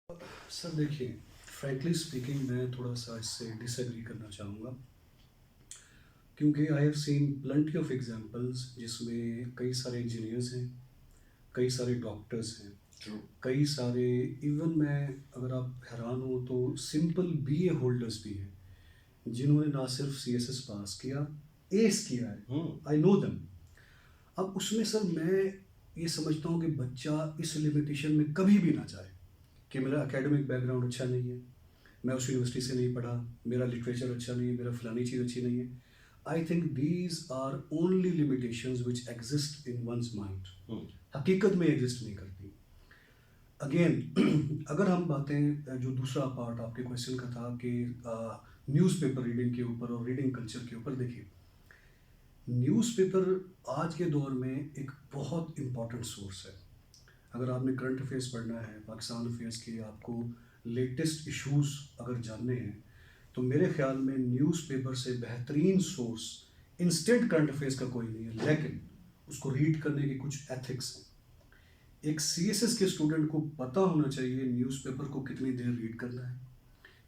Sir देखिए, frankly speaking मैं थोड़ा-सा इससे डिसएग्री करना चाहूँगा क्योंकि I have seen plenty of examples जिसमें कई सारे इंजीनियर्स हैं, कई सारे डॉक्टर्स हैं, ट्रू। कई सारे इवन मैं अगर आप हैरान हो तो सिंपल बीए होल्डर्स भी हैं, जिन्होंने ना सिर्फ सीएसएस पास किया, एस किया है। I know them. अब उसमें सर मैं ये समझता हूँ कि बच्चा इस लिमिटेशन में कभी भी ना जाए कि मेरा एकेडमिक बैकग्राउंड अच्छा नहीं है, मैं उस यूनिवर्सिटी से नहीं पढ़ा, मेरा लिटरेचर अच्छा नहीं है, मेरा फलानी चीज़ अच्छी नहीं है। I think these are only limitations which exist in one's mind, हकीकत में एग्जिस्ट नहीं करती। अगेन अगर हम बातें जो दूसरा पार्ट आपके क्वेश्चन का था कि न्यूज़पेपर रीडिंग के ऊपर और रीडिंग कल्चर के ऊपर, देखिए न्यूज़पेपर आज के दौर में एक बहुत इम्पॉर्टेंट सोर्स है। अगर आपने करंट अफेयर्स पढ़ना है, पाकिस्तान अफेयर्स के, आपको लेटेस्ट इश्यूज अगर जानने हैं, तो मेरे ख्याल में न्यूज़पेपर से बेहतरीन सोर्स इंस्टेंट करंट अफेयर्स का कोई नहीं है, लेकिन उसको रीड करने के कुछ एथिक्स हैं। एक सीएसएस के स्टूडेंट को पता होना चाहिए न्यूज़पेपर को कितनी देर रीड करना है,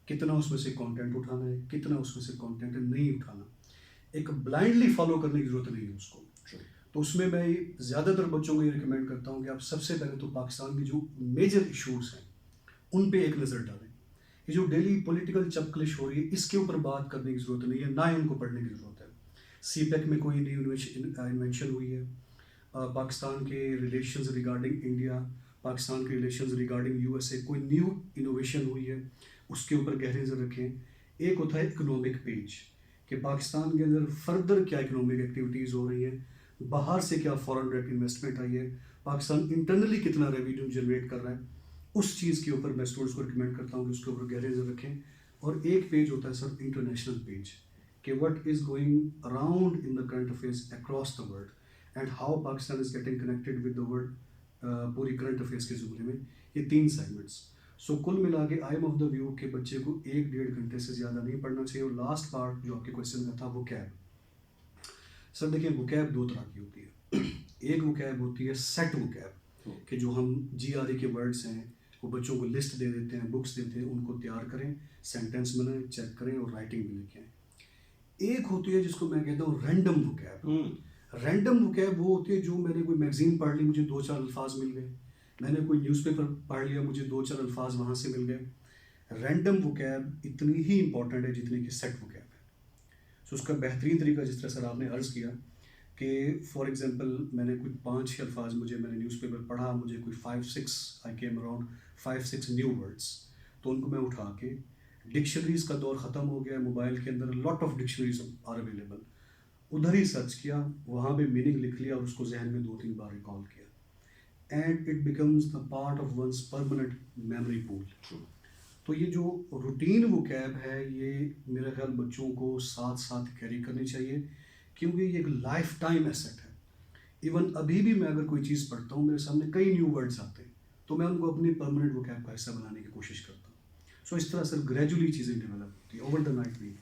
कितना उसमें से कंटेंट उठाना है, कितना उसमें से कंटेंट नहीं उठाना। एक ब्लाइंडली फॉलो करने की ज़रूरत नहीं है उसको। तो उसमें मैं ज़्यादातर बच्चों को ये रिकमेंड करता हूँ कि आप सबसे पहले तो पाकिस्तान की जो मेजर इश्यूज़ हैं उन पे एक नज़र डालें। ये जो डेली पॉलिटिकल चपकलिश हो रही है, इसके ऊपर बात करने की ज़रूरत नहीं है, ना ही उनको पढ़ने की ज़रूरत है। सीपेक में कोई न्यू इन्वेंशन हुई है, पाकिस्तान के रिलेशंस रिगार्डिंग इंडिया, पाकिस्तान के रिलेशंस रिगार्डिंग यूएसए, कोई न्यू इनोवेशन हुई है, उसके ऊपर गहरी नज़र रखें। एक होता है इकोनॉमिक पेज कि पाकिस्तान के अंदर फर्दर क्या इकोनॉमिक एक्टिविटीज़ हो रही हैं, बाहर से क्या फॉरेन डायरेक्ट इन्वेस्टमेंट आई है, पाकिस्तान इंटरनली कितना रेवेन्यू जनरेट कर रहा है, उस चीज़ के ऊपर मैं स्टूडेंट्स को रिकमेंड करता हूँ कि उसके ऊपर गहरे नज़र रखें। और एक पेज होता है सर इंटरनेशनल पेज कि what is going around in the current affairs across the world and how Pakistan is getting connected with the world, पूरी करंट अफेयर्स के जुमले में ये 3 सेगमेंट्स। सो कुल मिला के I am of the view कि बच्चे को 1-1.5 घंटे से ज़्यादा नहीं पढ़ना चाहिए। और लास्ट पार्ट जो आपके क्वेश्चन का था, वो कैब। सर देखिए, वोकैब 2 तरह की होती है। एक वोकैब होती है सेट वोकैब कि जो हम जीआरई के वर्ड्स हैं वो बच्चों को लिस्ट दे देते हैं, बुक्स देते हैं, उनको तैयार करें, सेंटेंस बनाएं, चेक करें और राइटिंग भी लिखें। एक होती है जिसको मैं कहता हूँ रैंडम वोकैब। रैंडम वोकैब वो होती है जो मैंने कोई मैगजीन पढ़ ली, मुझे 2-4 अल्फाज मिल गए, मैंने कोई न्यूज़पेपर पढ़ लिया, मुझे 2-4 अल्फाज वहाँ से मिल गए। रैंडम वोकैब इतनी ही इंपॉर्टेंट है जितनी कि सेट वोकैब है। सो उसका बेहतरीन तरीका, जिस तरह सर आपने अर्ज़ किया कि फॉर एग्जांपल मैंने कोई 5-6 अल्फाज, मैंने न्यूज़पेपर पढ़ा, मुझे कोई 5-6 आई केम अराउंड 5-6 न्यू वर्ड्स, तो उनको मैं उठा के, डिक्शनरीज का दौर ख़त्म हो गया, मोबाइल के अंदर lot of dictionaries are available, उधर ही सर्च किया, वहाँ पे मीनिंग लिख लिया और उसको जहन में 2-3 बार रिकॉल किया, and it becomes the part of one's permanent memory pool. तो ये जो रूटीन वो कैब है, ये मेरा ख्याल बच्चों को साथ साथ कैरी करनी चाहिए क्योंकि ये एक लाइफ टाइम एसेट है। इवन अभी भी मैं अगर कोई चीज़ पढ़ता हूँ, मेरे सामने कई न्यू वर्ड्स आते हैं, तो मैं उनको अपनी परमानेंट वो कैब का हिस्सा बनाने की कोशिश करता हूँ। सो इस तरह से ग्रेजुअली चीज़ें डेवलप होती है, ओवर द नाइट नहीं।